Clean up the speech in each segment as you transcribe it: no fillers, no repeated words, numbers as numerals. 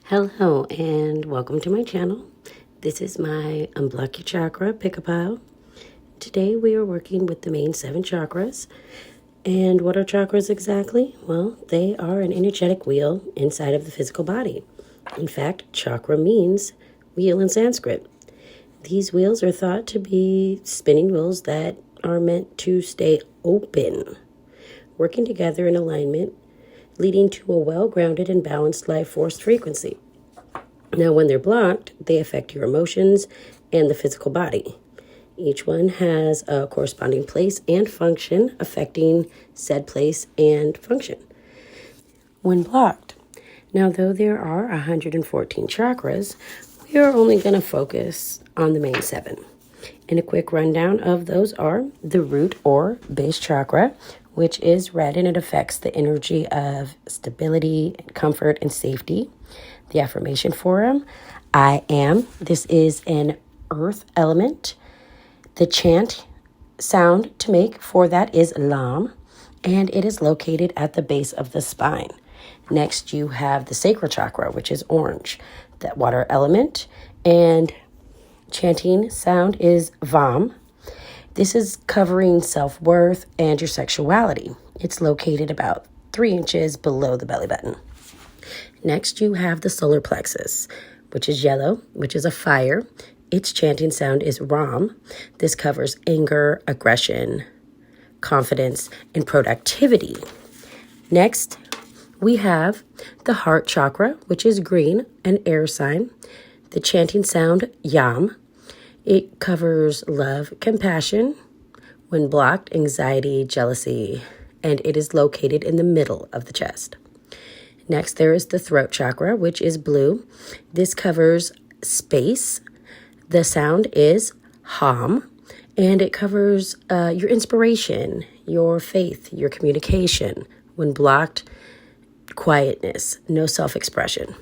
Hello and welcome to my channel. This is my Unblock Your Chakra pick-a-pile. Today we are working with the main 7 chakras. And what are chakras exactly? Well, they are an energetic wheel inside of the physical body. In fact, chakra means wheel in Sanskrit. These wheels are thought to be spinning wheels that are meant to stay open, working together in alignment, leading to a well-grounded and balanced life force frequency. Now, when they're blocked, they affect your emotions and the physical body. Each one has a corresponding place and function affecting said place and function when blocked. Now, though there are 114 chakras, we are only going to focus on the main 7. And a quick rundown of those are the root or base chakra, which is red and it affects the energy of stability, comfort, and safety. The affirmation for him, I am. This is an earth element. The chant sound to make for that is Lam, and it is located at the base of the spine. Next, you have the sacral chakra, which is orange, that water element, and chanting sound is Vam. This is covering self-worth and your sexuality. It's located about 3 inches below the belly button. Next, you have the solar plexus, which is yellow, which is a fire. Its chanting sound is Ram. This covers anger, aggression, confidence, and productivity. Next, we have the heart chakra, which is green, an air sign. The chanting sound, Yam. It covers love, compassion, when blocked, anxiety, jealousy, and it is located in the middle of the chest. Next, there is the throat chakra, which is blue. This covers space. The sound is Ham, and it covers your inspiration, your faith, your communication. When blocked, quietness, no self-expression.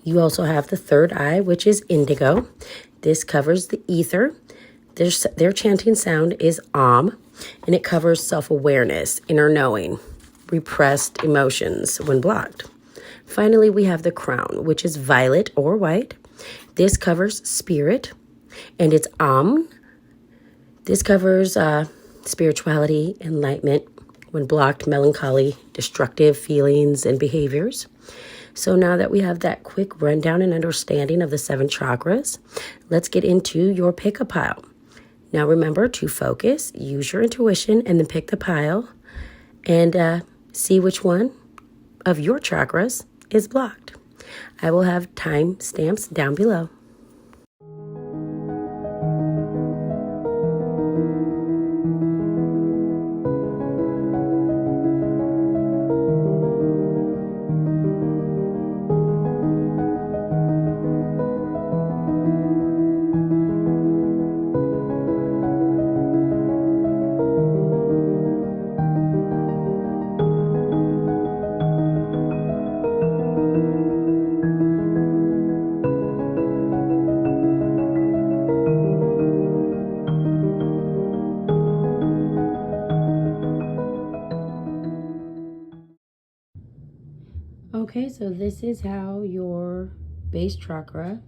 You also have the third eye, which is indigo. This covers the ether. Their chanting sound is Om, and it covers self-awareness, inner knowing, repressed emotions when blocked. Finally, we have the crown, which is violet or white. This covers spirit, and it's Om. This covers spirituality, enlightenment, when blocked, melancholy, destructive feelings and behaviors. So now that we have that quick rundown and understanding of the 7 chakras, let's get into your pick-a-pile. Now remember to focus, use your intuition, and then pick the pile and see which one of your chakras is blocked. I will have time stamps down below. Okay, so this is how your base chakra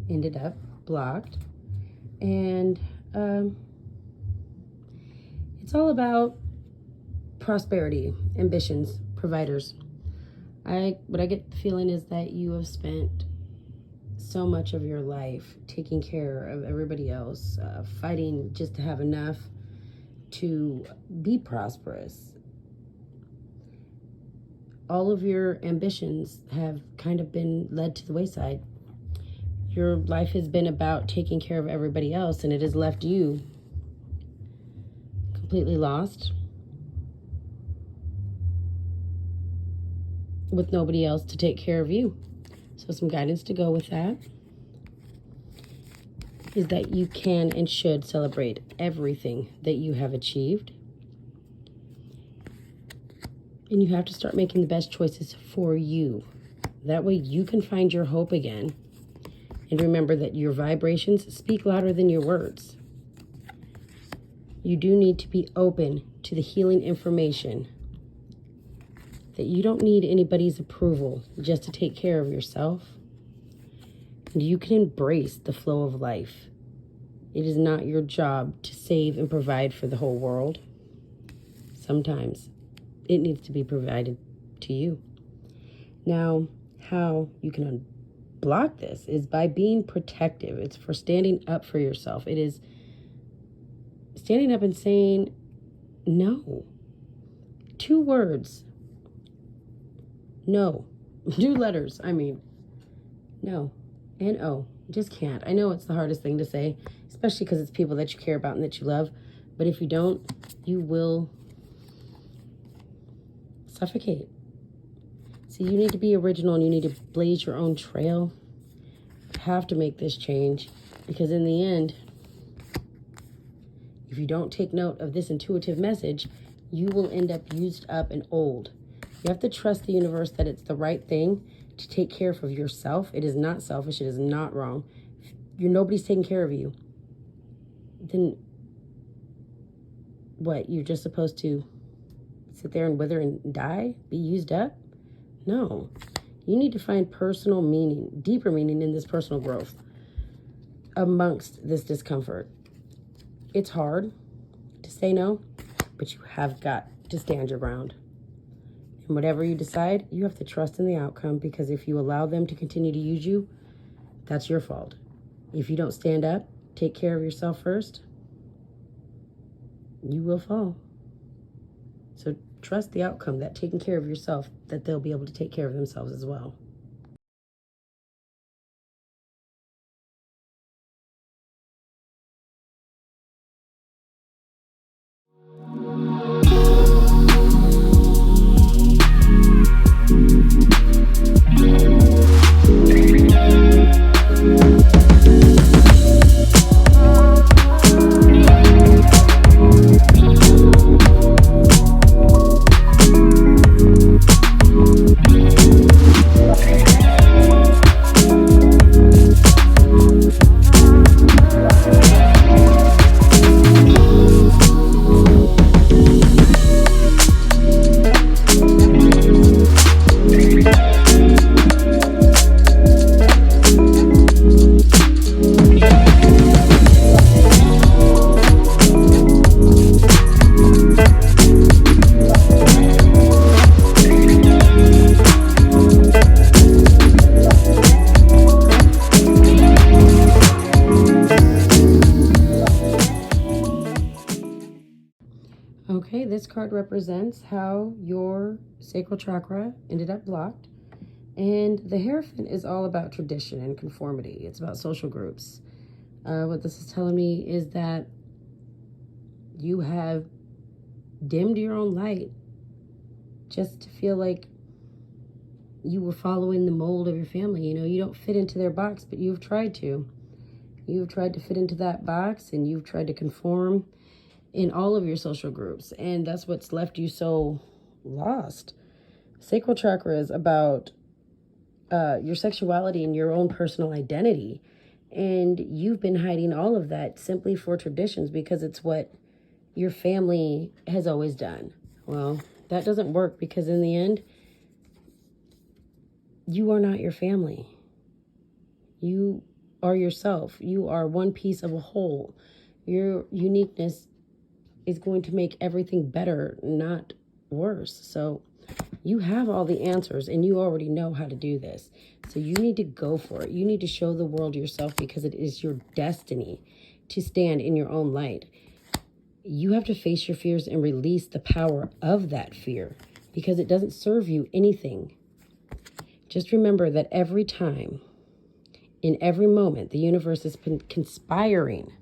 ended up blocked. And it's all about prosperity, ambitions, providers. What I get the feeling is that you have spent so much of your life taking care of everybody else, fighting just to have enough to be prosperous. All of your ambitions have kind of been led to the wayside. Your life has been about taking care of everybody else, and it has left you completely lost, with nobody else to take care of you. So some guidance to go with that is that you can and should celebrate everything that you have achieved. And you have to start making the best choices for you. That way you can find your hope again. And remember that your vibrations speak louder than your words. You do need to be open to the healing information, that you don't need anybody's approval just to take care of yourself. And you can embrace the flow of life. It is not your job to save and provide for the whole world. Sometimes it needs to be provided to you. Now, how you can unblock this is by being protective. It's for standing up for yourself. It is standing up and saying no. 2 words. No. 2 letters. No. N-O. Just can't. I know it's the hardest thing to say, especially because it's people that you care about and that you love. But if you don't, you will suffocate. So you need to be original and you need to blaze your own trail. You have to make this change, because in the end, if you don't take note of this intuitive message, you will end up used up and old. You have to trust the universe that it's the right thing to take care of yourself. It is not selfish. It is not wrong. If nobody's taking care of you, then what? You're just supposed to sit there and wither and die? Be used up? No. You need to find personal meaning, deeper meaning in this personal growth amongst this discomfort. It's hard to say no, but you have got to stand your ground. And whatever you decide, you have to trust in the outcome, because if you allow them to continue to use you, that's your fault. If you don't stand up, take care of yourself first, you will fall. So trust the outcome, that taking care of yourself, that they'll be able to take care of themselves as well. Okay, this card represents how your sacral chakra ended up blocked. And the Hierophant is all about tradition and conformity. It's about social groups. What this is telling me is that you have dimmed your own light just to feel like you were following the mold of your family. You know, you don't fit into their box, but you've tried to. You've tried to fit into that box, and you've tried to conform in all of your social groups, and that's what's left you so lost. Sacral chakra is about your sexuality and your own personal identity, and you've been hiding all of that simply for traditions, because it's what your family has always done. Well, that doesn't work, because in the end, you are not your family. You are yourself. You are one piece of a whole. Your uniqueness is going to make everything better, not worse. So you have all the answers and you already know how to do this. So you need to go for it. You need to show the world yourself, because it is your destiny to stand in your own light. You have to face your fears and release the power of that fear, because it doesn't serve you anything. Just remember that every time, in every moment, the universe has been conspiring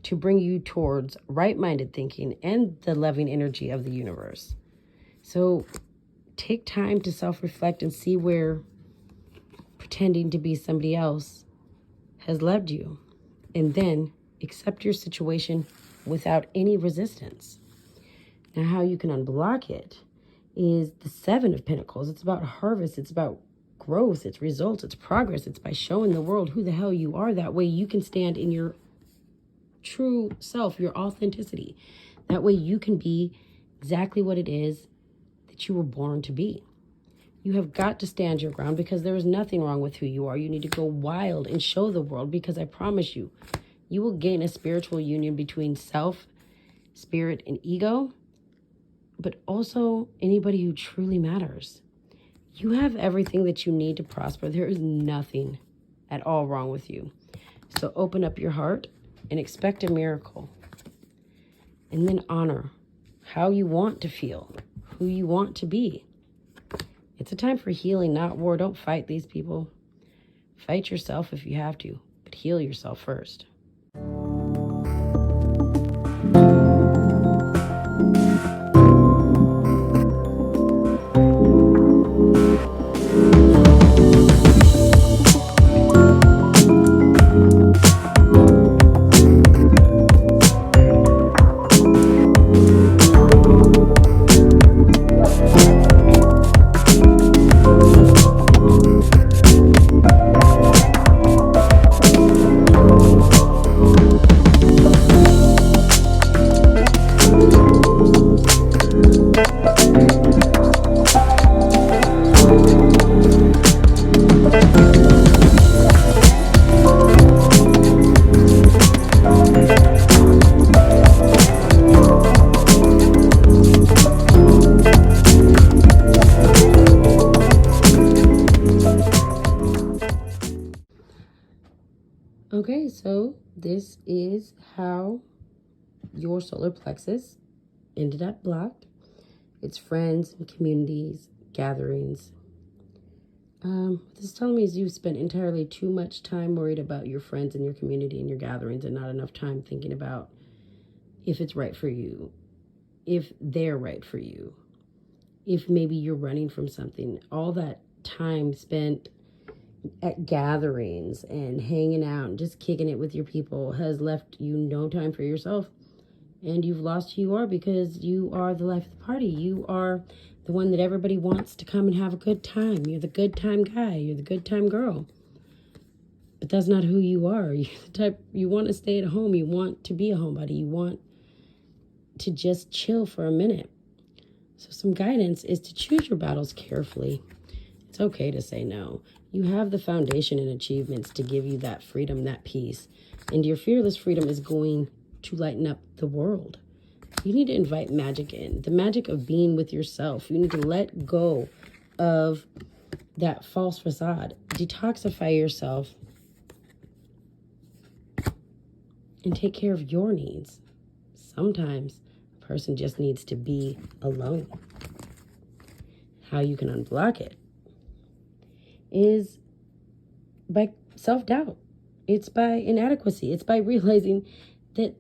to bring you towards right-minded thinking and the loving energy of the universe. So take time to self-reflect and see where pretending to be somebody else has led you. And then accept your situation without any resistance. Now, how you can unblock it is the Seven of Pentacles. It's about harvest. It's about growth. It's results. It's progress. It's by showing the world who the hell you are. That way you can stand in your true self, your authenticity. That way you can be exactly what it is that you were born to be. You have got to stand your ground, because there is nothing wrong with who you are. You need to go wild and show the world, because I promise you, you will gain a spiritual union between self, spirit, and ego, but also anybody who truly matters. You have everything that you need to prosper. There is nothing at all wrong with you. So open up your heart and expect a miracle. And then honor how you want to feel, who you want to be. It's a time for healing, not war. Don't fight these people. Fight yourself if you have to, but heal yourself first. Okay, so this is how your solar plexus ended up blocked. It's friends and communities, gatherings. What this is telling me is you've spent entirely too much time worried about your friends and your community and your gatherings, and not enough time thinking about if it's right for you, if they're right for you, if maybe you're running from something. All that time spent at gatherings and hanging out and just kicking it with your people has left you no time for yourself. And you've lost who you are, because you are the life of the party. You are the one that everybody wants to come and have a good time. You're the good time guy. You're the good time girl. But that's not who you are. You're the type, you want to stay at home. You want to be a homebody. You want to just chill for a minute. So some guidance is to choose your battles carefully. It's okay to say no. You have the foundation and achievements to give you that freedom, that peace. And your fearless freedom is going to lighten up the world. You need to invite magic in. The magic of being with yourself. You need to let go of that false facade. Detoxify yourself and take care of your needs. Sometimes a person just needs to be alone. How you can unblock it is by self-doubt. It's by inadequacy. It's by realizing that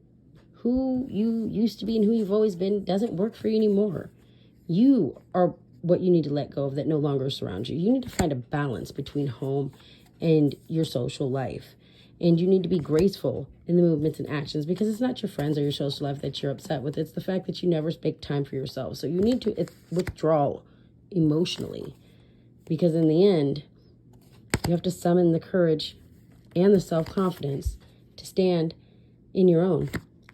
who you used to be and who you've always been doesn't work for you anymore. You are what you need to let go of that no longer surrounds you. You need to find a balance between home and your social life. And you need to be graceful in the movements and actions, because it's not your friends or your social life that you're upset with. It's the fact that you never make time for yourself. So you need to withdraw emotionally, because in the end, you have to summon the courage and the self-confidence to stand in your own.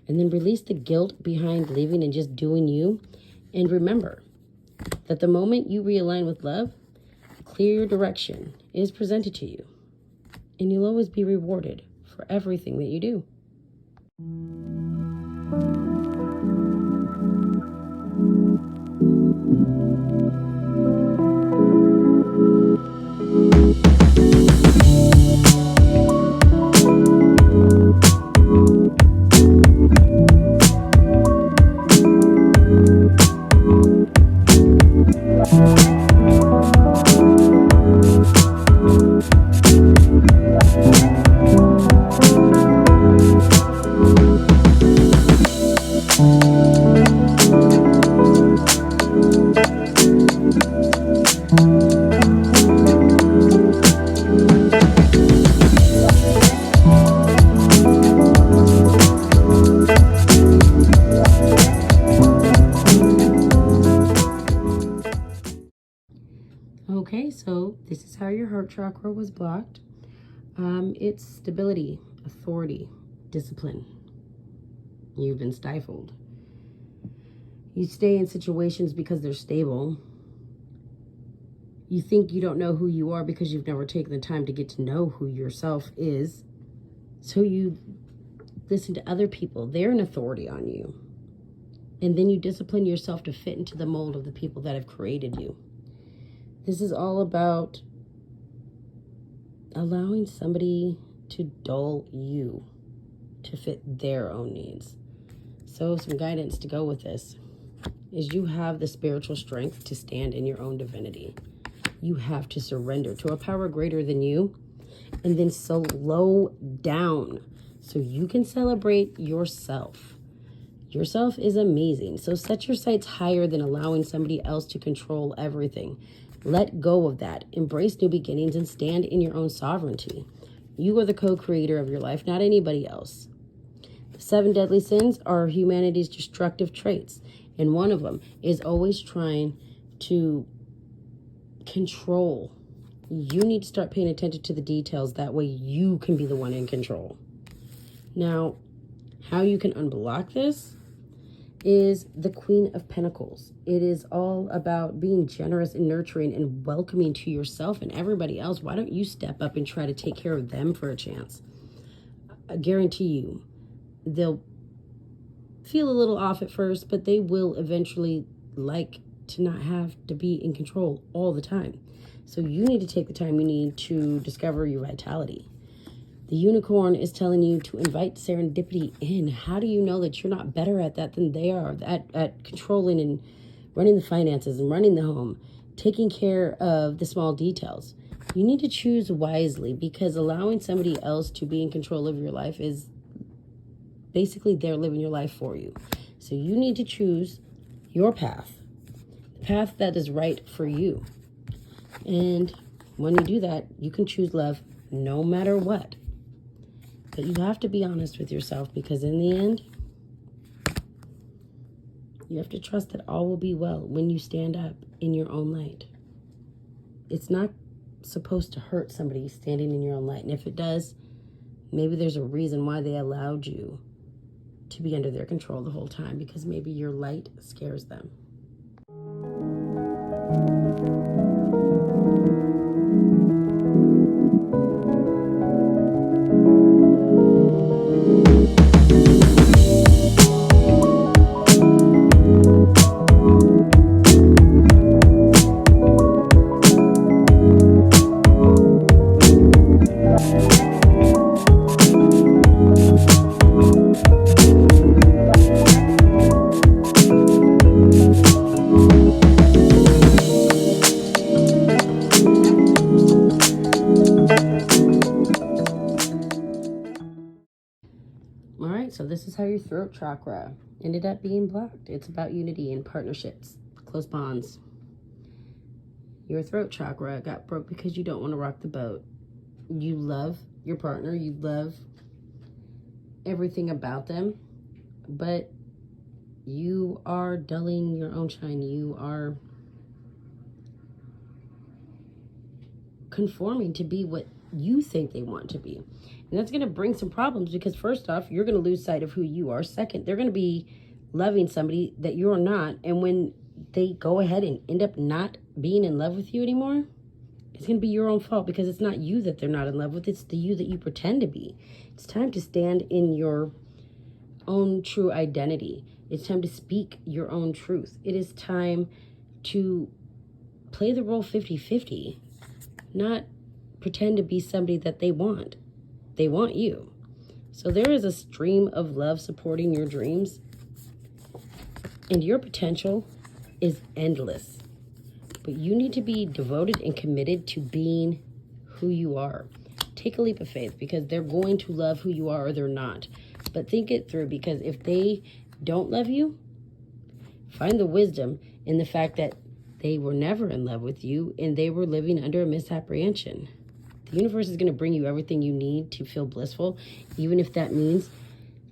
And then release the guilt behind leaving and just doing you. And remember that the moment you realign with love, clear direction is presented to you. And you'll always be rewarded for everything that you do. Okay, so this is how your heart chakra was blocked. It's stability, authority, discipline. You've been stifled. You stay in situations because they're stable. You think you don't know who you are because you've never taken the time to get to know who yourself is. So you listen to other people. They're an authority on you. And then you discipline yourself to fit into the mold of the people that have created you. This is all about allowing somebody to dull you to fit their own needs. So some guidance to go with this is you have the spiritual strength to stand in your own divinity. You have to surrender to a power greater than you and then slow down so you can celebrate yourself. Yourself is amazing. So set your sights higher than allowing somebody else to control everything. Let go of that. Embrace new beginnings and stand in your own sovereignty. You are the co-creator of your life, not anybody else. The 7 deadly sins are humanity's destructive traits. And one of them is always trying to control. You need to start paying attention to the details. That way you can be the one in control. Now, how you can unblock this is the Queen of Pentacles. It is all about being generous and nurturing and welcoming to yourself and everybody else. Why don't you step up and try to take care of them for a chance? I guarantee you, they'll feel a little off at first, but they will eventually like to not have to be in control all the time. So you need to take the time you need to discover your vitality. The unicorn is telling you to invite serendipity in. How do you know that you're not better at that than they are, at controlling and running the finances and running the home, taking care of the small details? You need to choose wisely, because allowing somebody else to be in control of your life is basically they're living your life for you. So you need to choose your path, the path that is right for you. And when you do that, you can choose love no matter what. But you have to be honest with yourself, because in the end, you have to trust that all will be well when you stand up in your own light. It's not supposed to hurt somebody standing in your own light. And if it does, maybe there's a reason why they allowed you to be under their control the whole time, because maybe your light scares them. So this is how your throat chakra ended up being blocked. It's about unity and partnerships, close bonds. Your throat chakra got broke because you don't want to rock the boat. You love your partner. You love everything about them, but you are dulling your own shine. You are conforming to be what you think they want to be. And that's going to bring some problems, because first off, you're going to lose sight of who you are. Second, they're going to be loving somebody that you're not. And when they go ahead and end up not being in love with you anymore, It's going to be your own fault because it's not you that they're not in love with. It's the you that you pretend to be. It's time to stand in your own true identity. It's time to speak your own truth. It is time to play the role 50-50, not pretend to be somebody that they want. They want you. So there is a stream of love supporting your dreams, and your potential is endless. But you need to be devoted and committed to being who you are. Take a leap of faith, because they're going to love who you are or they're not. But think it through, because if they don't love you, find the wisdom in the fact that they were never in love with you and they were living under a misapprehension. The universe is going to bring you everything you need to feel blissful, even if that means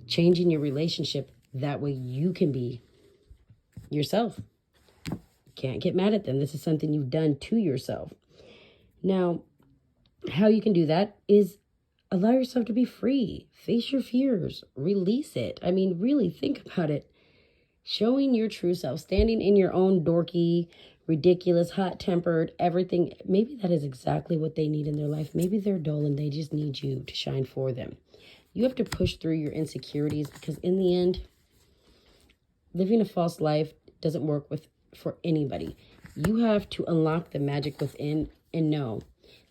changing your relationship. That way you can be yourself. Can't get mad at them. This is something you've done to yourself. Now, how you can do that is allow yourself to be free. Face your fears. Release it. I mean, really think about it. Showing your true self, standing in your own dorky, ridiculous, hot-tempered, everything. Maybe that is exactly what they need in their life. Maybe they're dull and they just need you to shine for them. You have to push through your insecurities, because in the end, living a false life doesn't work for anybody. You have to unlock the magic within and know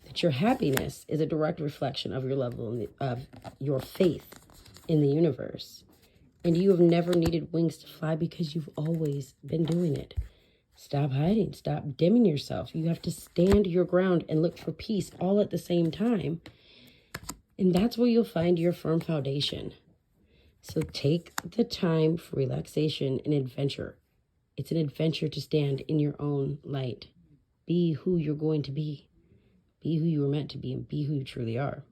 that your happiness is a direct reflection of your level of your faith in the universe. And you have never needed wings to fly, because you've always been doing it. Stop hiding. Stop dimming yourself. You have to stand your ground and look for peace all at the same time. And that's where you'll find your firm foundation. So take the time for relaxation and adventure. It's an adventure to stand in your own light. Be who you're going to be. Be who you were meant to be, and be who you truly are.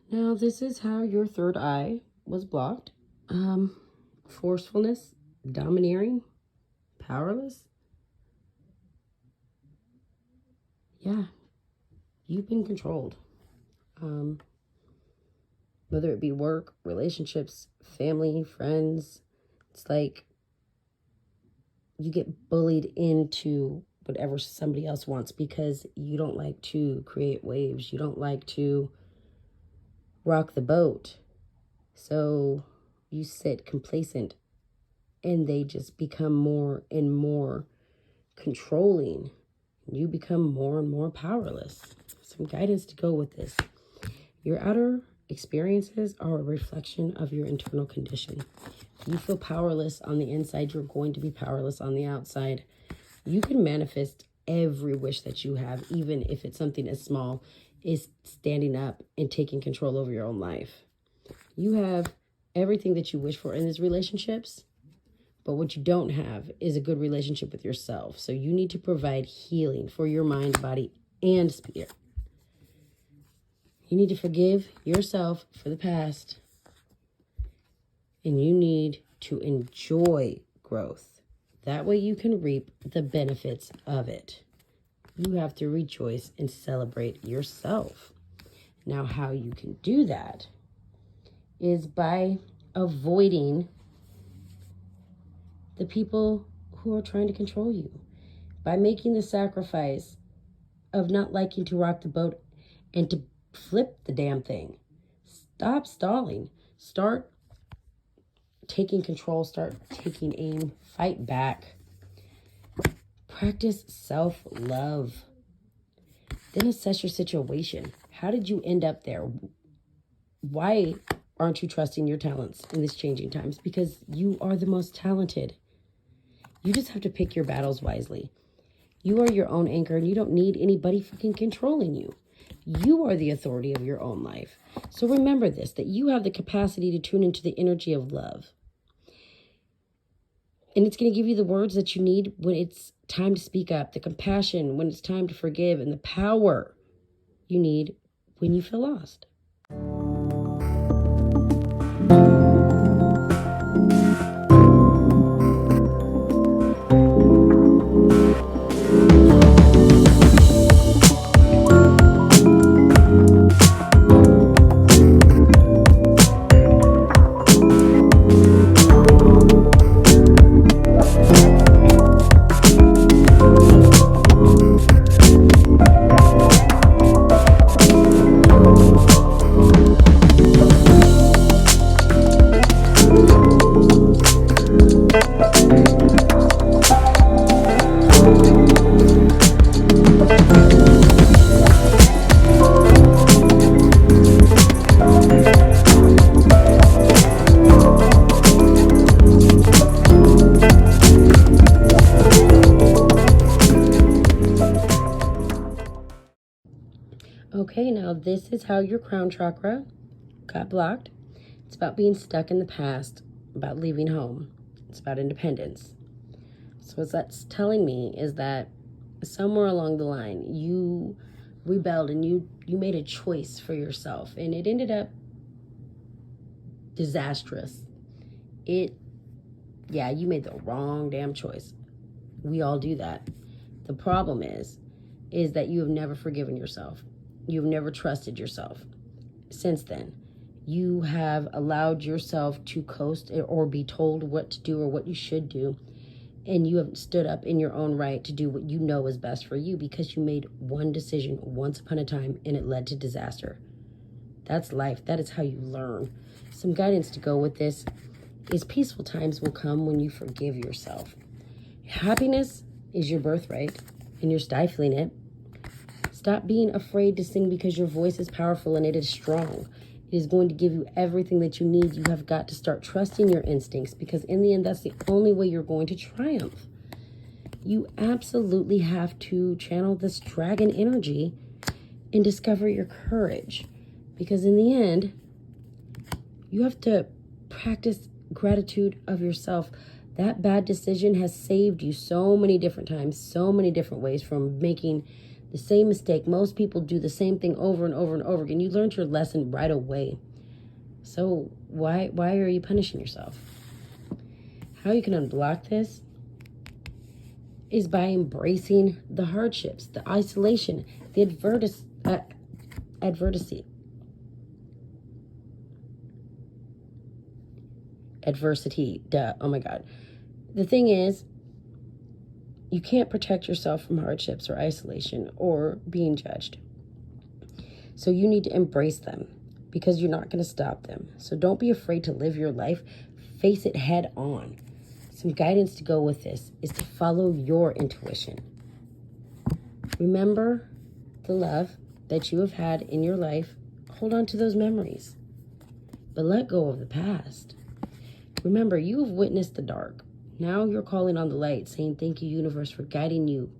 Now, this is how your third eye was blocked. Forcefulness, domineering, powerless. Yeah, you've been controlled. Whether it be work, relationships, family, friends, it's like you get bullied into whatever somebody else wants, because you don't like to create waves. You don't like to rock the boat. So you sit complacent, and they just become more and more controlling. You become more and more powerless. Some guidance to go with this. Your outer experiences are a reflection of your internal condition. If you feel powerless on the inside, you're going to be powerless on the outside. You can manifest every wish that you have, even if it's something as small as standing up and taking control over your own life. You have everything that you wish for in these relationships, but what you don't have is a good relationship with yourself. So you need to provide healing for your mind, body, and spirit. You need to forgive yourself for the past, and you need to enjoy growth. That way you can reap the benefits of it. You have to rejoice and celebrate yourself. Now, how you can do that is by avoiding the people who are trying to control you, by making the sacrifice of not liking to rock the boat and to flip the damn thing. Stop stalling. Start taking control. Start taking aim. Fight back. Practice self-love. Then assess your situation. How did you end up there? Why aren't you trusting your talents in these changing times? Because you are the most talented. You just have to pick your battles wisely. You are your own anchor, and you don't need anybody fucking controlling you. You are the authority of your own life. So remember this, that you have the capacity to tune into the energy of love. And it's going to give you the words that you need when it's time to speak up, the compassion when it's time to forgive, and the power you need when you feel lost. Okay, now this is how your crown chakra got blocked. It's about being stuck in the past, about leaving home. It's about independence. So what that's telling me is that somewhere along the line, you rebelled and you made a choice for yourself, and it ended up disastrous. You made the wrong damn choice. We all do that. The problem is that you have never forgiven yourself. You've never trusted yourself. Since then, you have allowed yourself to coast or be told what to do or what you should do. And you have stood up in your own right to do what you know is best for you because you made one decision once upon a time and it led to disaster. That's life. That is how you learn. Some guidance to go with this is peaceful times will come when you forgive yourself. Happiness is your birthright and you're stifling it. Stop being afraid to sing because your voice is powerful and it is strong. It is going to give you everything that you need. You have got to start trusting your instincts because in the end, that's the only way you're going to triumph. You absolutely have to channel this dragon energy and discover your courage because in the end, you have to practice gratitude of yourself. That bad decision has saved you so many different times, so many different ways from making the same mistake. Most people do the same thing over and over and over again. You learned your lesson right away. So why are you punishing yourself? How you can unblock this is by embracing the hardships, the isolation, the adversity. Oh my God. The thing is, you can't protect yourself from hardships or isolation or being judged. So you need to embrace them because you're not going to stop them. So don't be afraid to live your life. Face it head on. Some guidance to go with this is to follow your intuition. Remember the love that you have had in your life. Hold on to those memories, but let go of the past. Remember, you have witnessed the dark. Now you're calling on the light, saying, thank you, universe, for guiding you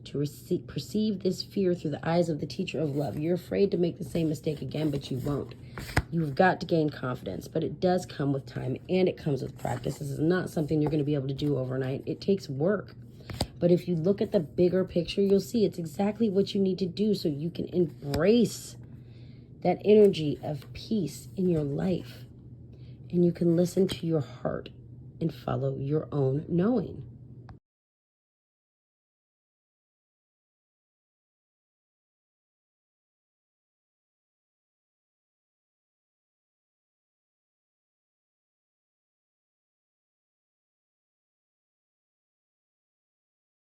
to perceive this fear through the eyes of the teacher of love. You're afraid to make the same mistake again, but you won't. You've got to gain confidence, but it does come with time and it comes with practice. This is not something you're going to be able to do overnight. It takes work. But if you look at the bigger picture, you'll see it's exactly what you need to do so you can embrace that energy of peace in your life. And you can listen to your heart and follow your own knowing.